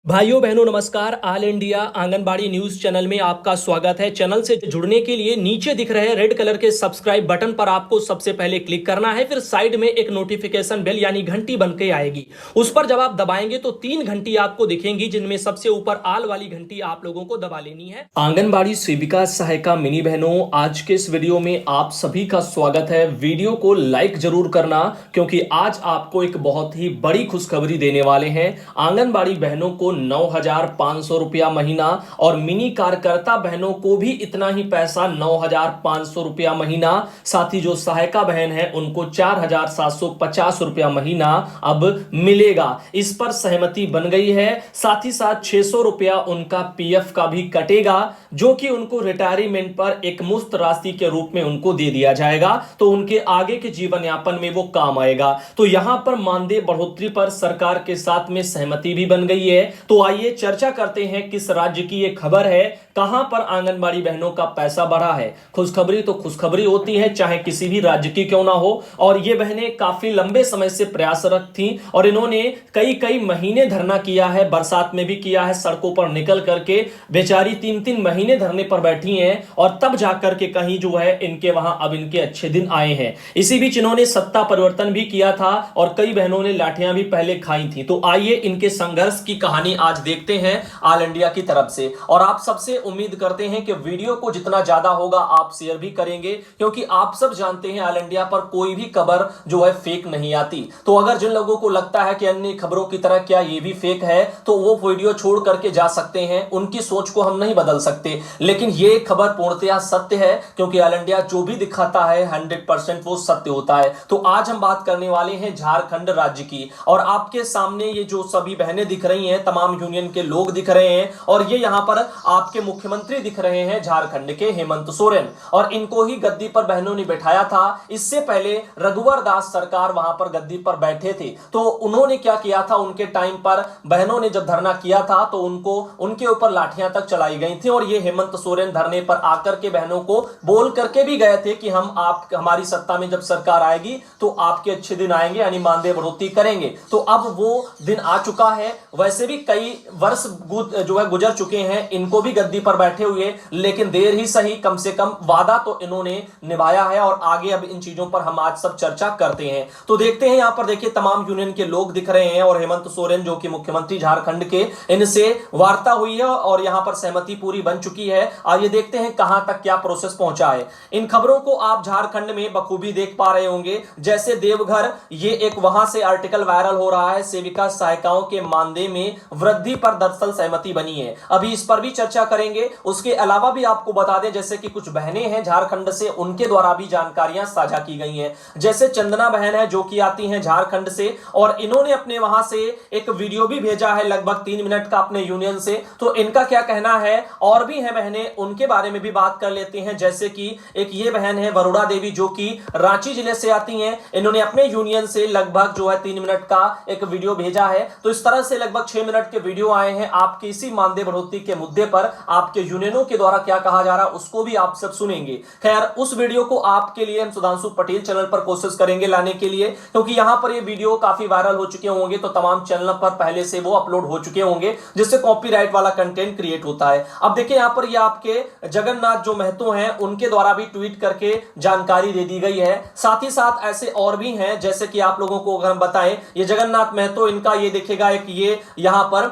भाइयों बहनों नमस्कार। All India anganwadi news channel में आपका स्वागत है। चैनल से जुड़ने के लिए नीचे दिख रहे रेड कलर के सब्सक्राइब बटन पर आपको सबसे पहले क्लिक करना है। फिर साइड में एक नोटिफिकेशन बेल यानी घंटी बन के आएगी, उस पर जब आप दबाएंगे तो 3 घंटी आपको दिखेंगी, जिनमें सबसे ऊपर आल वाली घंटी आप लोगों को दबा लेनी है। आंगनबाड़ी सेविका सहायिका मिनी बहनों, आज के इस वीडियो में आप सभी का स्वागत है। वीडियो को लाइक जरूर करना, क्योंकि आज आपको एक बहुत ही बड़ी खुशखबरी देने वाले हैं। आंगनबाड़ी बहनों को 9,500 रुपया महीना और मिनी कार्यकर्ता बहनों को भी इतना ही पैसा 9,500 रुपया महीना। साथ ही जो सहायिका बहन है उनको 4,750 रुपया महीना अब मिलेगा। इस पर सहमति बन गई है। साथ ही साथ 600 रुपया उनका पीएफ का भी कटेगा, जो कि उनको रिटायरमेंट पर एक मुफ्त राशि के रूप में उनको दे दिया जाएगा, तो उनके आगे के जीवन यापन में वो काम आएगा। तो यहां पर मानदेय बढ़ोतरी पर सरकार के साथ में सहमति भी बन गई है। तो आइए चर्चा करते हैं किस राज्य की ये खबर है, कहां पर आंगनबाड़ी बहनों का पैसा बढ़ा है। खुशखबरी तो खुशखबरी होती है, चाहे किसी भी राज्य की क्यों ना हो। और ये बहनें काफी लंबे समय से प्रयासरत थी और इन्होंने कई कई महीने धरना किया है, बरसात में भी किया है, सड़कों पर निकल करके बेचारी 3-3 महीने धरने पर बैठी हैं और तब जाकर के कहीं जो है इनके वहां अब इनके अच्छे दिन आए हैं। इसी बीच इन्होंने सत्ता परिवर्तन भी किया था और कई बहनों ने लाठियां भी पहले खाई थी। तो आइए इनके संघर्ष की कहानी आज देखते हैं ऑल इंडिया की तरफ से। और आप सबसे उम्मीद करते हैं कि वीडियो को जितना ज्यादा होगा आप शेयर भी करेंगे, क्योंकि आप सब जानते हैं ऑल इंडिया पर कोई भी खबर जो है फेक नहीं आती। तो अगर जिन लोगों को लगता है कि अन्य खबरों की तरह क्या ये भी फेक है, तो वो वीडियो छोड़ करके जा सकते हैं। उनकी सोच को हम नहीं बदल सकते, लेकिन ये खबर पूर्णतया सत्य है, क्योंकि ऑल इंडिया जो भी दिखाता है 100% वो सत्य होता है। तो आज हम बात करने वाले हैं झारखंड राज्य की। और आपके सामने ये जो सभी बहनें दिख रही हैं, तमाम यूनियन के लोग दिख रहे हैं, और ये यहां पर आपके मुख्यमंत्री दिख रहे हैं झारखंड के हेमंत सोरेन। और इनको ही गद्दी पर बहनों ने बैठाया था। इससे पहले रघुवर दास सरकार वहां पर गद्दी पर बैठे थे। तो उन्होंने क्या किया था, उनके टाइम पर बहनों ने जब धरना किया था तो उनको उनके ऊपर लाठियां तक चलाई गई थी। और ये हेमंत सोरेन धरने पर आकर के बहनों को बोल करके भी गए थे कि हम आप हमारी सत्ता में जब सरकार आएगी तो आपके अच्छे दिन आएंगे, यानी मानदेय बढ़ोतरी करेंगे। तो अब वो दिन आ चुका है। वैसे भी कई वर्ष जो है गुजर चुके हैं इनको भी गद्दी पर बैठे हुए, लेकिन देर ही सही, कम से कम वादा तो इन्होंने निभाया है। और आगे अब इन चीजों पर हम आज सब चर्चा करते हैं। तो देखते हैं, यहां पर देखिए तमाम यूनियन के लोग दिख रहे हैं और हेमंत सोरेन जो कि मुख्यमंत्री झारखंड के, इनसे वार्ता हुई है और यहां पर सहमति पूरी बन चुकी है। आइए देखते हैं कहां तक क्या प्रोसेस पहुंचा है। इन खबरों को आप झारखंड में बखूबी देख पा रहे होंगे। जैसे देवघर, ये एक वहां से आर्टिकल वायरल हो रहा है, सेविका सहायिकाओं के मानदेय में वृद्धि पर दरअसल सहमति बनी है। अभी इस पर भी चर्चा करेंगे। उसके अलावा भी आपको बता दें, जैसे कि कुछ बहनें हैं झारखंड से, उनके द्वारा भी जानकारियां साझा की गई हैं। जैसे चंदना बहन है जो कि आती हैं झारखंड से, और इन्होंने अपने वहां से एक वीडियो भी भेजा है लगभग 3 मिनट का अपने यूनियन से। तो इनका क्या कहना है, और भी हैं बहनें, उनके बारे में भी बात कर लेते हैं। जैसे कि एक ये बहन है वरुणा देवी जो कि रांची जिले से आती हैं। इन्होंने अपने यूनियन से लगभग जो है 3 मिनट का एक वीडियो भेजा है। तो इस तरह से लगभग 6 मिनट के वीडियो आए हैं आपके इसी मानदेय बढ़ोतरी के मुद्दे पर। आपके यूनियनों के द्वारा क्या कहा जा रहा है उसको भी आप सब सुनेंगे। खैर, उस वीडियो को आपके लिए हम सुधांशु पटेल चैनल पर कोशिश करेंगे लाने के लिए, क्योंकि यहां पर ये वीडियो काफी वायरल हो चुके होंगे, तो तमाम चैनल पर पहले से वो अपलोड हो चुके होंगे, जिससे कॉपीराइट वाला कंटेंट क्रिएट होता है। अब देखिए यहां पर ये आपके जगन्नाथ जो महतो हैं उनके द्वारा भी ट्वीट करके जानकारी दे दी गई है। साथ ही साथ ऐसे और भी हैं, जैसे कि आप लोगों को अगर हम बताएं, ये जगन्नाथ महतो, इनका ये देखिएगा एक ये यहां पर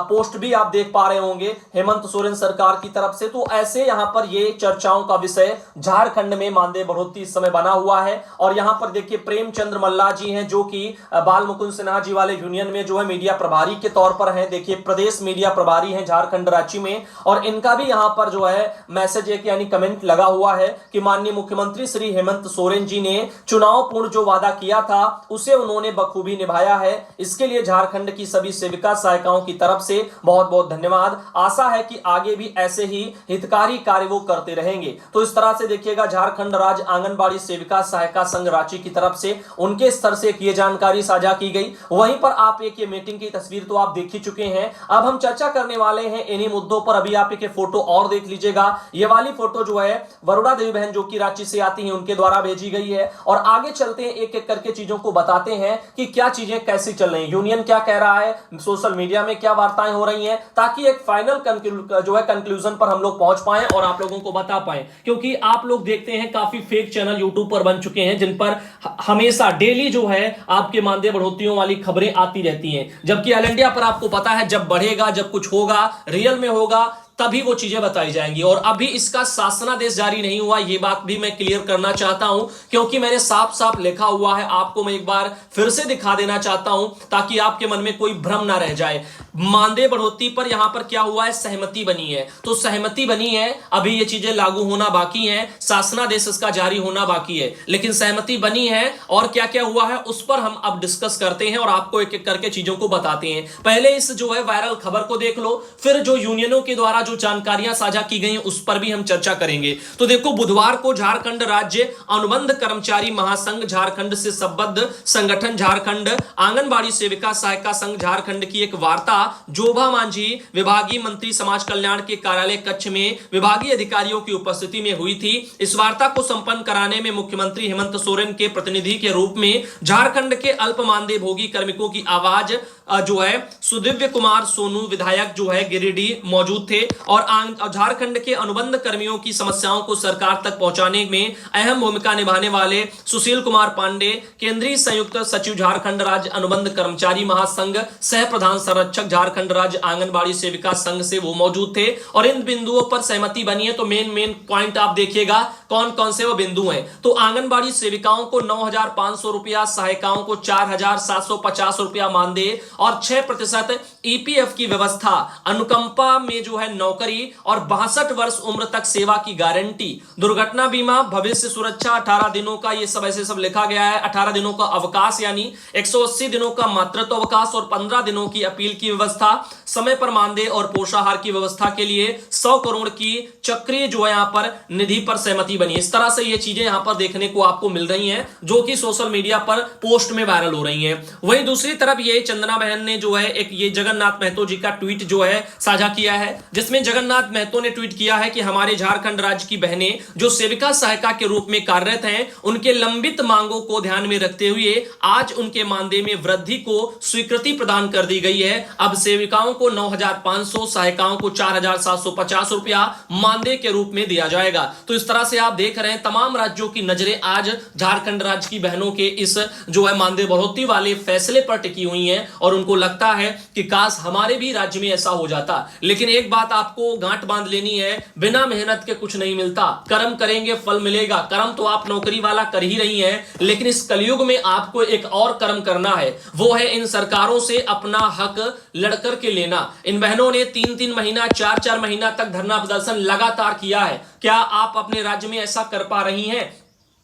पोस्ट भी आप देख पा रहे होंगे हेमंत सोरेन सरकार की तरफ से। तो ऐसे यहां पर ये चर्चाओं का विषय झारखंड में मानदेय बढ़ोतरी इस समय बना हुआ है। और यहां पर देखिए प्रेमचंद्र मल्ला जी हैं जो कि बाल मुकुंद सिन्हा जी वाले यूनियन में जो है मीडिया प्रभारी के तौर पर हैं। देखिए प्रदेश मीडिया प्रभारी हैं झारखंड राज्य में, और इनका भी यहां पर जो है मैसेज एक यानी कमेंट लगा हुआ है कि माननीय मुख्यमंत्री श्री हेमंत सोरेन जी ने चुनाव पूर्व जो वादा किया था उसे उन्होंने बखूबी निभाया है। इसके लिए झारखंड की सभी सेविका सहायिकाओं की तरफ से बहुत बहुत धन्यवाद। आशा है कि आगे भी ऐसे ही हितकारी कार्य वो करते रहेंगे। तो इस तरह से देखिएगा झारखंड राज्य आंगनबाड़ी सेविका सहायिका संघ रांची की तरफ से उनके स्तर से ये जानकारी साझा की गई। वहीं पर आप एक ये मीटिंग की तस्वीर तो आप देख ही चुके हैं। अब हम चर्चा करने वाले हैं इन्हीं मुद्दों पर। अभी आप एक फोटो और देख लीजिएगा। ये वाली फोटो जो है वरुणा देवी बहन जो कि रांची से आती हैं उनके द्वारा भेजी गई है। और आगे चलते हैं, एक एक करके चीजों को बताते हैं कि क्या चीजें कैसी चल रही हैं, यूनियन क्या कह रहा है, सोशल मीडिया में क्या वार्ताएं हो रही हैं, ताकि एक फाइनल कंक्लूजन पर हम लोग पहुंच पाए और आप लोगों को बता पाए। क्योंकि आप लोग देखते हैं काफी फेक चैनल यूट्यूब पर बन चुके हैं जिन पर हमेशा डेली जो है आपके मानदेय बढ़ोतरियों वाली खबरें आती रहती हैं, जबकि ऑल इंडिया पर आपको पता है जब बढ़ेगा, जब कुछ होगा, रियल में होगा, तभी वो चीजें बताई जाएंगी। और अभी इसका शासनादेश जारी नहीं हुआ, ये बात भी मैं क्लियर करना चाहता हूं, क्योंकि मैंने साफ साफ लिखा हुआ है, आपको मैं एक बार फिर से दिखा देना चाहता हूं ताकि आपके मन में कोई भ्रम ना रह जाए। मानदेय बढ़ोतरी पर यहां पर क्या हुआ है, सहमति बनी है, तो सहमति बनी है, अभी ये चीजें लागू होना बाकी है, शासनादेश इसका जारी होना बाकी है, लेकिन सहमति बनी है। और क्या क्या हुआ है उस पर हम अब डिस्कस करते हैं और आपको एक एक करके चीजों को बताते हैं। पहले इस जो है वायरल खबर को देख लो, फिर जो यूनियनों के द्वारा जो जानकारियां साझा की गई उस पर भी हम चर्चा करेंगे। तो देखो, बुधवार को झारखंड राज्य अनुबंध कर्मचारी महासंघ झारखंड से संबद्ध संगठन झारखंड आंगनबाड़ी सेविका सहायिका संघ झारखंड की एक वार्ता जोभा मांझी विभागीय मंत्री समाज कल्याण के कार्यालय कक्ष में विभागीय अधिकारियों की उपस्थिति में हुई थी। इस वार्ता को संपन्न कराने में मुख्यमंत्री हेमंत सोरेन के प्रतिनिधि के रूप में झारखंड के अल्प मानदेय भोगी कार्मिकों की आवाज जो है सुदिव्य कुमार सोनू विधायक जो है गिरिडीह मौजूद थे और झारखंड के अनुबंध कर्मियों की समस्याओं को सरकार तक पहुंचाने में अहम भूमिका निभाने वाले सुशील कुमार पांडे केंद्रीय संयुक्त सचिव झारखंड राज्य अनुबंध कर्मचारी महासंघ सह प्रधान संरक्षक झारखंड राज्य आंगनबाड़ी सेविका संघ से वो मौजूद थे और इन बिंदुओं पर सहमति बनी है। तो मेन पॉइंट आप देखिएगा कौन कौन से वो बिंदु हैं। तो आंगनबाड़ी सेविकाओं को 9,500 रुपया, सहायिकाओं को 4,750 रुपया मानदेय और 6% ईपीएफ की व्यवस्था, अनुकंपा में जो है नौकरी और 62 वर्ष उम्र तक सेवा की गारंटी, दुर्घटना बीमा, भविष्य सुरक्षा, 18 दिनों का ये सब ऐसे सब लिखा गया है, 18 दिनों का अवकाश यानी 180 दिनों का मातृत्व अवकाश और 15 दिनों की अपील की व्यवस्था, समय पर मानदेय और पोषाहार की व्यवस्था के लिए 100 करोड़ की चक्रीय जो है यहां पर निधि पर सहमति बनी। इस तरह से ये चीजें यहां पर देखने को आपको मिल रही हैं जो कि सोशल मीडिया पर पोस्ट में वायरल हो रही हैं। वहीं दूसरी तरफ ये चंदना बहन ने जो है एक ये जगन्नाथ महतो जी का ट्वीट जो है साझा किया है, जिसमें जगन्नाथ महतो ने ट्वीट किया है कि हमारे झारखंड राज्य की बहनें जो सेविका सहायिका के रूप में कार्यरत हैं, उनके लंबित मांगों को ध्यान में रखते हुए आज उनके मानदेय में वृद्धि को स्वीकृति प्रदान कर दी गई है। अब सेविकाओं को 9,500, सहायिकाओं को 4,750 रुपया मानदेय के रूप में दिया जाएगा। तो इस तरह से आप देख रहे हैं तमाम राज्यों की नजरें आज झारखंड राज्य की बहनों के इस जो है मानदेय बढ़ोतरी वाले फैसले पर टिकी हुई हैं और उनको लगता है कि काश हमारे भी राज्य में ऐसा हो जाता। लेकिन एक बात आपको गांठ बांध लेनी है, बिना मेहनत के कुछ नहीं मिलता, कर्म करेंगे फल मिलेगा। कर्म तो आप नौकरी वाला कर ही रही हैं, लेकिन इस कलयुग में आपको एक और कर्म करना है, वो है इन सरकारों से अपना हक लड़कर के लेना। इन बहनों ने 3-3 महीना 4-4 महीना तक धरना प्रदर्शन लगातार किया है। क्या आप अपने राज्य में ऐसा कर पा रही हैं?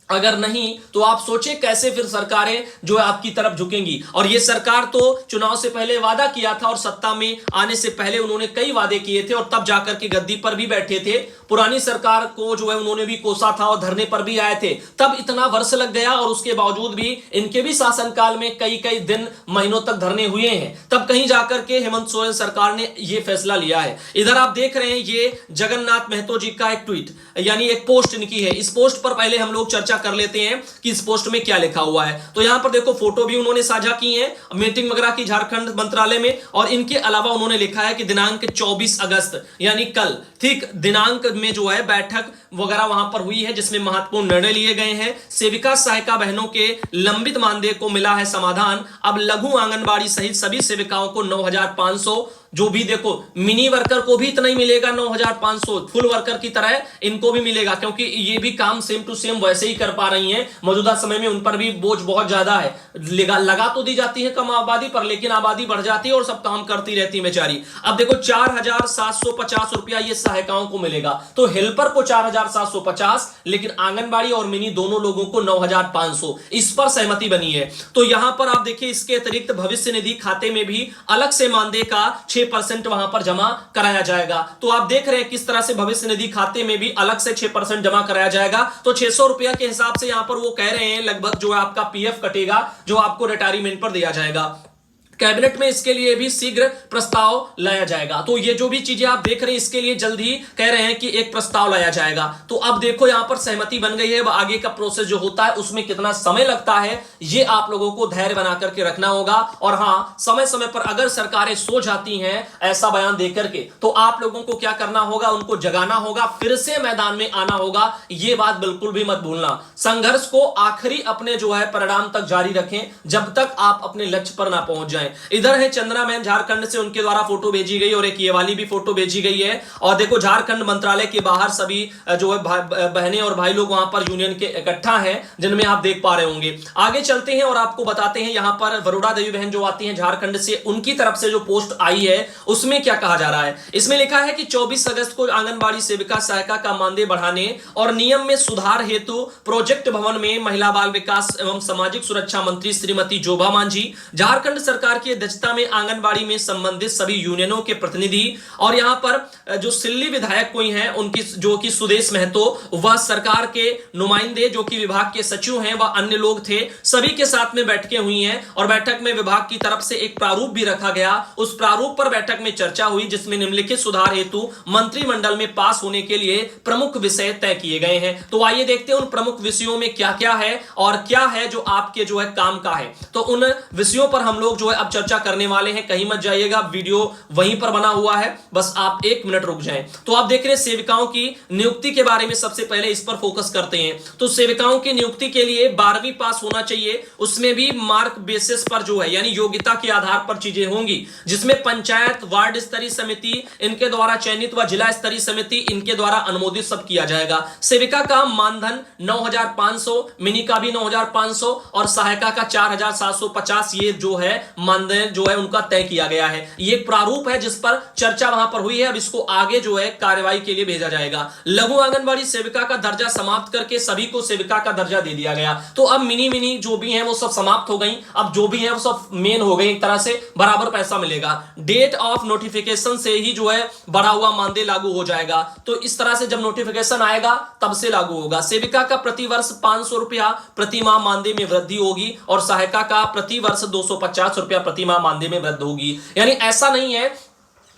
अगर नहीं तो आप सोचे कैसे फिर सरकारें जो है आपकी तरफ झुकेंगी। और ये सरकार तो चुनाव से पहले वादा किया था और सत्ता में आने से पहले उन्होंने कई वादे किए थे और तब जाकर के गद्दी पर भी बैठे थे। पुरानी सरकार को जो है उन्होंने भी कोसा था और धरने पर भी आए थे, तब इतना वर्ष लग गया और उसके बावजूद भी इनके भी शासनकाल में कई दिन महीनों तक धरने हुए हैं। तब कहीं जाकर के हेमंत सोरेन सरकार ने यह फैसला लिया है। इधर आप देख रहे हैं ये जगन्नाथ महतो जी का एक ट्वीट यानी एक पोस्ट इनकी है। इस पोस्ट पर पहले हम लोग चर्चा कर लेते हैं कि इस पोस्ट में क्या लिखा हुआ है। तो यहां पर देखो फोटो भी उन्होंने साझा की है मीटिंग वगैरह की झारखंड मंत्रालय में, और इनके अलावा उन्होंने लिखा है कि दिनांक 24 अगस्त यानी कल ठीक दिनांक में जो है बैठक वगैरह वहां पर हुई है जिसमें महत्वपूर्ण निर्णय लिए गए हैं। सेविका सहायिका बहनों के लंबित मानदेय को मिला है समाधान। अब लघु आंगनबाड़ी सहित सभी सेविकाओं को 9,500, जो भी देखो मिनी वर्कर को भी इतना ही मिलेगा 9,500, फुल वर्कर की तरह इनको भी मिलेगा, क्योंकि ये भी काम सेम टू सेम वैसे ही कर पा रही हैं। मौजूदा समय में उन पर भी बोझ बहुत ज्यादा है, लगा तो दी जाती है कम आबादी पर, लेकिन आबादी बढ़ जाती है और सब काम करती रहती है बेचारी। अब देखो 4,750 रुपया ये सहायिकाओं को मिलेगा, तो हेल्पर को 4,750, लेकिन आंगनबाड़ी और मिनी दोनों लोगों को 9,500, इस पर सहमति बनी है। तो यहां पर आप देखिए इसके अतिरिक्त भविष्य निधि खाते में भी अलग से मानदेय का 6% वहां पर जमा कराया जाएगा। तो आप देख रहे हैं किस तरह से भविष्य निधि खाते में भी अलग से 6% जमा कराया जाएगा। तो 600 रुपया के हिसाब से यहां पर वो कह रहे हैं लगभग जो है आपका पीएफ कटेगा जो आपको रिटायरमेंट पर दिया जाएगा। कैबिनेट में इसके लिए भी शीघ्र प्रस्ताव लाया जाएगा। तो ये जो भी चीजें आप देख रहे हैं इसके लिए जल्द ही कह रहे हैं कि एक प्रस्ताव लाया जाएगा। तो अब देखो यहां पर सहमति बन गई है, आगे का प्रोसेस जो होता है उसमें कितना समय लगता है ये आप लोगों को धैर्य बना करके रखना होगा। और हां, समय समय पर अगर सरकारें सो जाती हैं ऐसा बयान देकर के, तो आप लोगों को क्या करना होगा, उनको जगाना होगा, फिर से मैदान में आना होगा। यह बात बिल्कुल भी मत भूलना। संघर्ष को आखिरी अपने जो है परिणाम तक जारी रखें जब तक आप अपने लक्ष्य पर ना पहुंच जाएं। इधर है चंद्रा मैन झारखंड से, उनके द्वारा फोटो भेजी गई और एक ये वाली भी फोटो भेजी गई है। और देखो झारखंड मंत्रालय के बाहर सभी जो है बहनें और भाई लोग वहां पर यूनियन के इकट्ठा हैं, जिनमें आप देख पा रहे होंगे। आगे चलते हैं और आपको बताते हैं यहां पर वरुणा देवी बहन जो आती हैं झारखंड से, उनकी तरफ से जो पोस्ट आई है उसमें क्या कहा जा रहा है। इसमें लिखा है कि 24 अगस्त को आंगनबाड़ी सेविका सहायिका का मानदेय बढ़ाने और नियम में सुधार हेतु प्रोजेक्ट भवन में महिला बाल विकास एवं सामाजिक सुरक्षा मंत्री श्रीमती जोबा मांझी, झारखंड सरकार की अध्यक्षता में आंगनबाड़ी में संबंधित सभी यूनियनों के प्रतिनिधि और यहां पर जो सिल्ली विधायक कोई हैं उनकी जो कि सुदेश महतो, वह सरकार के नुमाइंदे जो कि विभाग के सचिव हैं, वह अन्य लोग थे, सभी के साथ में बैठकें हुई हैं। और बैठक में विभाग की तरफ से एक प्रारूप भी रखा गया। उस प्रारूप पर बैठक में चर्चा हुई जिसमें निम्नलिखित सुधार हेतु मंत्रिमंडल में पास होने के लिए प्रमुख विषय तय किए गए हैं। तो आइए देखते हैं उन प्रमुख विषयों में क्या क्या है और क्या है जो आपके जो है काम का है। तो उन विषयों पर हम लोग जो है अब चर्चा करने वाले हैं। कहीं मत जाइएगा, वीडियो वहीं पर बना हुआ है, बस आप 1 मिनट रुक जाएं। तो आप देख रहे हैं सेविकाओं की नियुक्ति के बारे में, सबसे पहले इस पर फोकस करते हैं। तो सेविकाओं की नियुक्ति के लिए 12वीं पास होना चाहिए, उसमें भी मार्क बेसिस पर जो है यानी योग्यता के आधार पर चीजें होंगी, जिसमें पंचायत वार्ड स्तरीय समिति इनके द्वारा चयनित व जिला स्तरीय समिति इनके द्वारा अनुमोदित सब किया जाएगा। सेविका का मानधन 9,500, मिनी का भी 9,500 और सहायिका का 4,750 ये जो है मानधन जो है उनका तय किया गया है। ये प्रारूप है जिस पर चर्चा वहां पर हुई है। अब इसको आगे जो है कार्रवाई के लिए भेजा जाएगा। लघु आंगनबाड़ी सेविका का दर्जा समाप्त करके सभी को सेविका का दर्जा दे दिया गया। तो अब मिनी जो भी है वो सब समाप्त हो गई, अब जो भी है वो सब मेन हो गई, एक तरह से बराबर पैसा मिलेगा। डेट ऑफ नोटिफिकेशन से ही जो है बढ़ा हुआ मानदेय लागू हो जाएगा। तो इस तरह से जब नोटिफिकेशन आएगा तब से लागू होगा। सेविका का प्रति वर्ष 500 रुपया प्रति माह मानदेय में वृद्धि होगी और सहायिका का प्रति वर्ष 250 रुपया प्रति माह मानदेय में वृद्धि होगी। यानी ऐसा नहीं है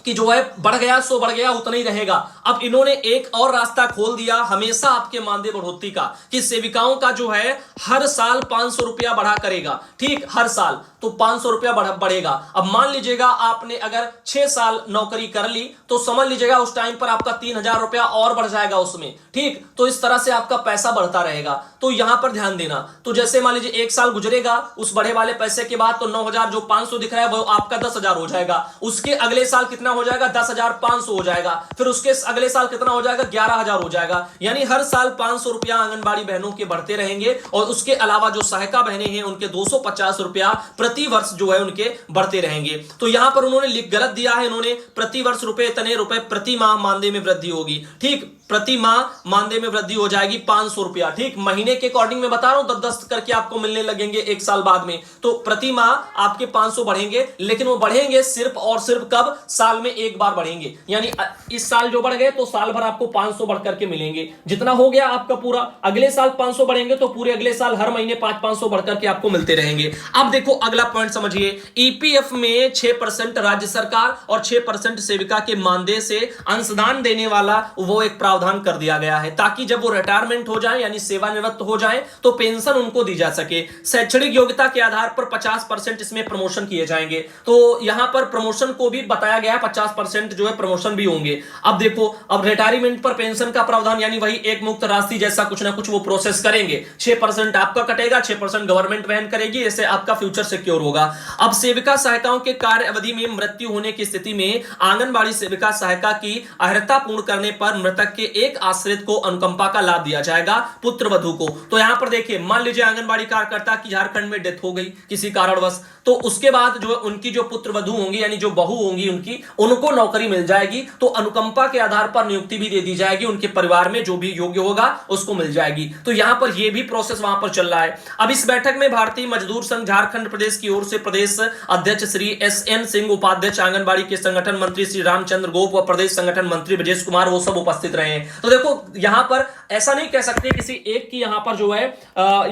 कि जो है बढ़ गया सो बढ़ गया, उतना ही रहेगा। अब इन्होंने एक और रास्ता खोल दिया हमेशा आपके मानदेय बढ़ोतरी का, कि सेविकाओं का जो है हर साल 500 रुपया बढ़ा करेगा। ठीक, हर साल तो 500 रुपया बढ़ेगा। अब मान लीजिएगा आपने अगर 6 साल नौकरी कर ली तो समझ लीजिएगा उस टाइम पर आपका 3,000 रुपया और बढ़ जाएगा उसमें। ठीक, तो इस तरह से आपका पैसा बढ़ता रहेगा। तो यहां पर ध्यान देना। तो जैसे मान लीजिए 1 साल गुजरेगा उस बढ़े वाले पैसे के बाद, तो 9,000 जो 500 दिख रहा है वो आपका 10,000 हो जाएगा। उसके अगले साल कितना हो जाएगा, 10,500 हो जाएगा। फिर उसके अगले साल कितना हो जाएगा, 11,000 हो जाएगा। यानी हर साल 500 रुपया आंगनबाड़ी बहनों के बढ़ते रहेंगे। और उसके अलावा जो सहायिका बहनें हैं उनके 250 रुपया प्रति वर्ष जो है उनके बढ़ते रहेंगे। तो यहां पर उन्होंने गलत दिया है, इन्होंने प्रति वर्ष इतने रुपए प्रति माह मानदेय में वृद्धि होगी। ठीक, प्रति माह मानदेय में वृद्धि हो जाएगी 500 रुपया। ठीक, महीने के अकॉर्डिंग में बता रहा हूं, 10-10 करके आपको मिलने लगेंगे 1 साल बाद में। तो प्रति माह आपके 500 बढ़ेंगे, लेकिन वो बढ़ेंगे सिर्फ और सिर्फ कब, साल में एक बार बढ़ेंगे। यानी इस साल जो बढ़ गए तो साल भर आपको 500 बढ़ करके मिलेंगे। जितना हो गया आपका पूरा, अगले साल 500 बढ़ेंगे तो पूरे अगले साल हर महीने 500 बढ़ करके आपको मिलते रहेंगे। अब देखो अगला पॉइंट समझिए। ईपीएफ में 6% राज्य सरकार और 6% सेविका के मानदेय से अंशदान देने वाला वो एक प्रावधान कर दिया गया है, ताकि जब वो रिटायरमेंट हो जाए यानी सेवानिवृत्त हो जाए तो पेंशन उनको दी जा सके। शैक्षणिक योग्यता के आधार पर 50% इसमें प्रमोशन किए जाएंगे। तो यहां पर प्रमोशन को भी बताया गया, 50% जो है प्रमोशन भी होंगे। अब देखो, अब रिटायरमेंट पर पेंशन का प्रावधान यानी वही एक मुक्त राशि जैसा कुछ ना कुछ वो प्रोसेस करेंगे। 6% आपका कटेगा, 6% गवर्नमेंट वहन करेगी, ऐसे आपका फ्यूचर सिक्योर होगा। अब सेविका सहायिकाओं के कार्य अवधि में मृत्यु होने की स्थिति में आंगनबाड़ी सेविका सहायिका की अर्हता पूर्ण करने पर मृतक के एक आश्रित को अनुकंपा का लाभ दिया जाएगा, पुत्र वधू को। तो यहां पर देखिए, मान लीजिए आंगनबाड़ी कार्यकर्ता की झारखंड में डेथ हो गई किसी कारणवश, तो उसके बाद जो उनकी जो पुत्र वधू होंगी यानी जो बहू होंगी उनकी, उनको नौकरी मिल जाएगी, तो अनुकंपा के आधार पर नियुक्ति भी दे दी जाएगी, उनके परिवार में जो भी योग्य होगा उसको मिल जाएगी। तो यहां पर यह भी प्रोसेस वहां पर चल रहा है। अब इस बैठक में भारतीय मजदूर संघ झारखंड प्रदेश की ओर से प्रदेश अध्यक्ष श्री एस.एन. सिंह, उपाध्यक्ष आंगनबाड़ी के संगठन मंत्री श्री रामचंद्र गोप व प्रदेश संगठन मंत्री ब्रजेश कुमार, वो सब उपस्थित रहे हैं। तो देखो यहां पर ऐसा नहीं कह सकते किसी एक की यहां पर जो है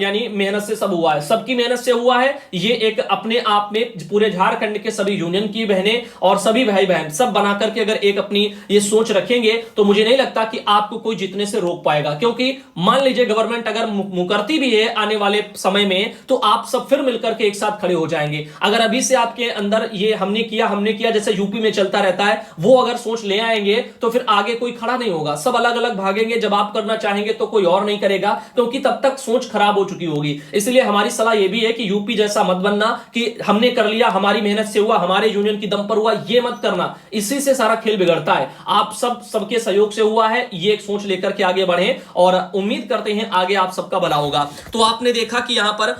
यानी मेहनत से सब हुआ है, सबकी मेहनत से हुआ है। ये एक अपने आप में पूरे झारखंड के सभी यूनियन की बहनें और सभी भाई बहन सब बना करके अगर एक अपनी ये सोच रखेंगे तो मुझे नहीं लगता कि आपको कोई जीतने से रोक पाएगा। क्योंकि मान लीजिए गवर्नमेंट अगर मुकरती भी है आने वाले समय में, तो आप सब फिर मिलकर के एक साथ खड़े हो जाएंगे। अगर अभी से आपके अंदर ये हमने किया जैसे यूपी में चलता रहता है, वो अगर सोच ले आएंगे तो फिर आगे कोई खड़ा नहीं होगा, सब अलग अलग भागेंगे। जब आप करना चाहेंगे तो कोई और नहीं करेगा, क्योंकि तब तक सोच खराब हो चुकी होगी। इसलिए हमारी सलाह यह भी है कि यूपी जैसा मत बनना कि हमने कर लिया, हमारी मेहनत से हुआ, हमारे यूनियन की दम पर हुआ, ये मत करना। इसी से सारा खेल बिगड़ता है। आप सबके सहयोग से हुआ है, ये एक सोच लेकर के आगे बढ़े और उम्मीद करते हैं आगे आप सबका भला होगा। तो आपने देखा कि यहां पर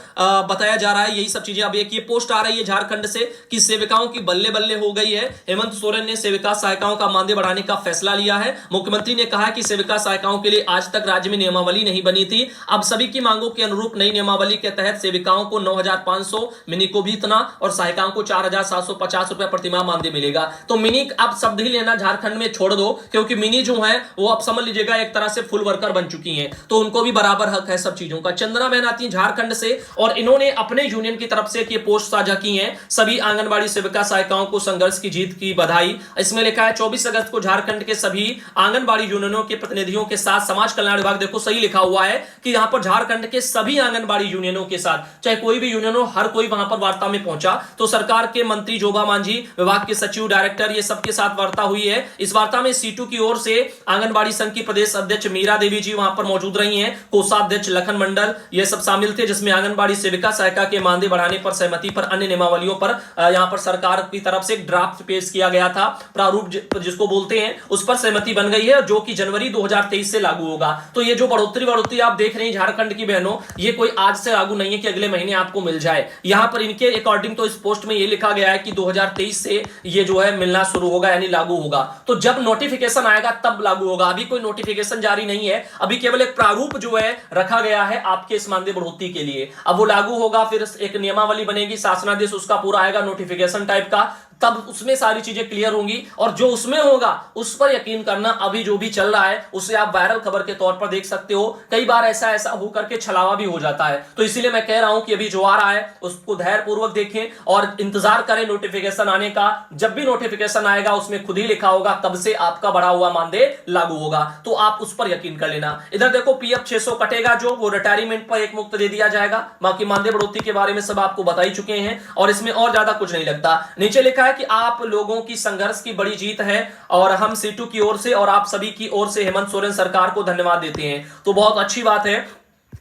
बताया जा रहा है यही सब चीजें। अब एक ये पोस्ट आ रही है झारखंड से कि सेविकाओं की बल्ले बल्ले हो गई है। हेमंत सोरेन ने सेविका सहायिकाओं का मानदेय बढ़ाने का फैसला लिया है। मुख्यमंत्री ने कहा कि सेविका सहायिकाओं के लिए आज तक राज्य में नियमावली नहीं बनी थी। अब सभी की मांगों के अनुरूप नई नियमावली के तहत सेविकाओं को 9,500, मिनी को भी इतना और सहायिकाओं को 4,750 रुपए प्रतिमाह मानदेय मिलेगा। तो मिनी आप शब्द ही लेना झारखंड में छोड़ दो, क्योंकि मिनी जो है वो आप समझ लीजिएगा एक तरह से फुल वर्कर बन चुकी हैं, तो उनको भी बराबर हक है सब चीजों का। चंदना बहन आती है झारखंड से और इन्होंने अपने यूनियन की तरफ से ये पोस्ट साझा की है। सभी आंगनबाड़ी सेविका सहायिकाओं को संघर्ष की जीत की बधाई। इसमें लिखा है 24 अगस्त को झारखंड के सभी आंगनबाड़ी यूनियनों के प्रतिनिधियों के साथ समाज कल्याण विभाग, देखो सही लिखा हुआ है कि यहां पर झारखंड के सभी आंगनबाड़ी यूनियनों के साथ, चाहे कोई भी यूनियन हो, हर कोई वहां पर वार्ता में पहुंचा। तो सरकार के मंत्री जोबा मांझी, विभाग के सचिव, डायरेक्टर, ये सबके साथ वार्ता हुई है। इस वार्ता में सीटू की ओर से आंगनबाड़ी संघ की प्रदेश अध्यक्ष मीरा देवी जी वहां पर मौजूद रही हैं, कोषाध्यक्ष लखन मंडल, ये सब शामिल थे, जिसमें आंगनबाड़ी सेविका सहायिका के मानदेय बढ़ाने पर सहमति पर अन्य नियमावलियों पर यहां पर सरकार की तरफ से एक ड्राफ्ट पेश किया गया था, प्रारूप जिसको बोलते हैं, उस पर सहमति बन गई है, जो कि जनवरी 2023 से लागू होगा। तो ये जो बढ़ोतरी आप देख रहे हैं झारखंड की बहनों, ये कोई आज से लागू नहीं है कि अगले महीने आपको मिल जाए। यहां पर इनके अकॉर्डिंग तो इस पोस्ट में ये लिखा गया है कि 2023 से ये जो है मिलना शुरू होगा, यानी लागू होगा। तो जब नोटिफिकेशन आएगा तब लागू होगा। अभी कोई नोटिफिकेशन जारी नहीं है, अभी केवल एक प्रारूप जो है रखा गया है आपके इस मानदेय बढ़ोतरी के लिए। अब वो लागू होगा, फिर एक नियमावली बनेगी, शासनादेश उसका पूरा आएगा नोटिफिकेशन टाइप का, तब उसमें सारी चीजें क्लियर होंगी। और जो उसमें होगा उस पर यकीन करना, अभी जो भी चल रहा है उसे आप वायरल खबर के तौर पर देख सकते हो। कई बार ऐसा होकर के छलावा भी हो जाता है। तो इसीलिए मैं कह रहा हूं कि अभी जो आ रहा है उसको धैर्य पूर्वक देखें और इंतजार करें नोटिफिकेशन आने का। जब भी नोटिफिकेशन आएगा उसमें खुद ही लिखा होगा कब से आपका बढ़ा हुआ मानदेय लागू होगा, तो आप उस पर यकीन कर लेना। इधर देखो पीएफ 600 कटेगा, जो वो रिटायरमेंट पर एक मुक्त दे दिया जाएगा। बाकी मानदेय बढ़ोतरी के बारे में सब आपको बता ही चुके हैं और इसमें और ज्यादा कुछ नहीं लगता। नीचे लिखा है कि आप लोगों की संघर्ष की बड़ी जीत है और हम सीटू की ओर से और आप सभी की ओर से हेमंत सोरेन सरकार को धन्यवाद देते हैं। तो बहुत अच्छी बात है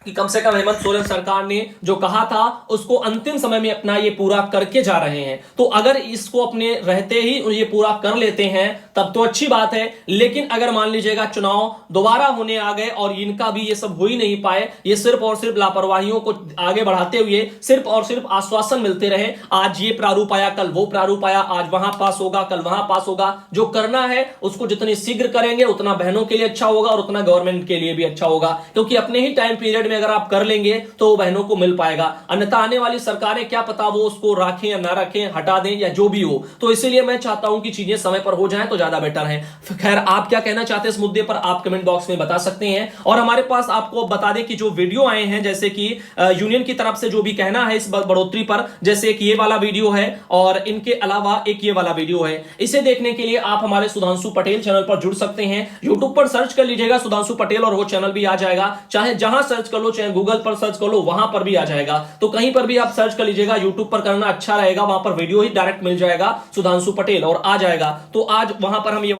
कि कम से कम हेमंत सोरेन सरकार ने जो कहा था उसको अंतिम समय में अपना ये पूरा करके जा रहे हैं। तो अगर इसको अपने रहते ही ये पूरा कर लेते हैं तब तो अच्छी बात है। लेकिन अगर मान लीजिएगा चुनाव दोबारा होने आ गए और इनका भी ये सब हो ही नहीं पाए, ये सिर्फ और सिर्फ लापरवाहियों को आगे बढ़ाते हुए सिर्फ और सिर्फ आश्वासन मिलते रहे, आज ये प्रारूप आया, कल वो प्रारूप आया, आज वहां पास होगा, कल वहां पास होगा। जो करना है उसको जितनी शीघ्र करेंगे उतना बहनों के लिए अच्छा होगा और उतना गवर्नमेंट के लिए भी अच्छा होगा, क्योंकि अपने ही टाइम पीरियड में अगर आप कर लेंगे तो बहनों को मिल पाएगा। अन्यथा आने वाली सरकारें क्या पता वो उसको रखें या ना रखें, हटा दें या जो भी हो। तो इसीलिए मैं चाहता हूं कि चीजें समय पर हो जाएं तो ज्यादा बेटर है। खैर आप क्या कहना चाहते हैं इस मुद्दे पर आप कमेंट बॉक्स में बता सकते हैं। और हमारे पास आपको बता दें कि जो वीडियो आए हैं, जैसे कि यूनियन की तरफ से जो भी कहना है इस बढ़ोतरी पर, जैसे एक ये वाला वीडियो है और इनके अलावा एक ये वाला वीडियो है। इसे देखने के लिए आप हमारे सुधांशु पटेल चैनल पर जुड़ सकते हैं। यूट्यूब पर सर्च कर लीजिएगा सुधांशु पटेल और वो चैनल भी आ जाएगा। चाहे जहां सर्च कर लो, चाहे गूगल पर सर्च कर लो, वहां पर भी आ जाएगा। तो कहीं पर भी आप सर्च कर लीजिएगा, यूट्यूब पर करना अच्छा रहेगा, वहां पर वीडियो ही डायरेक्ट मिल जाएगा सुधांशु पटेल और आ जाएगा। तो आज वहां पर हम ये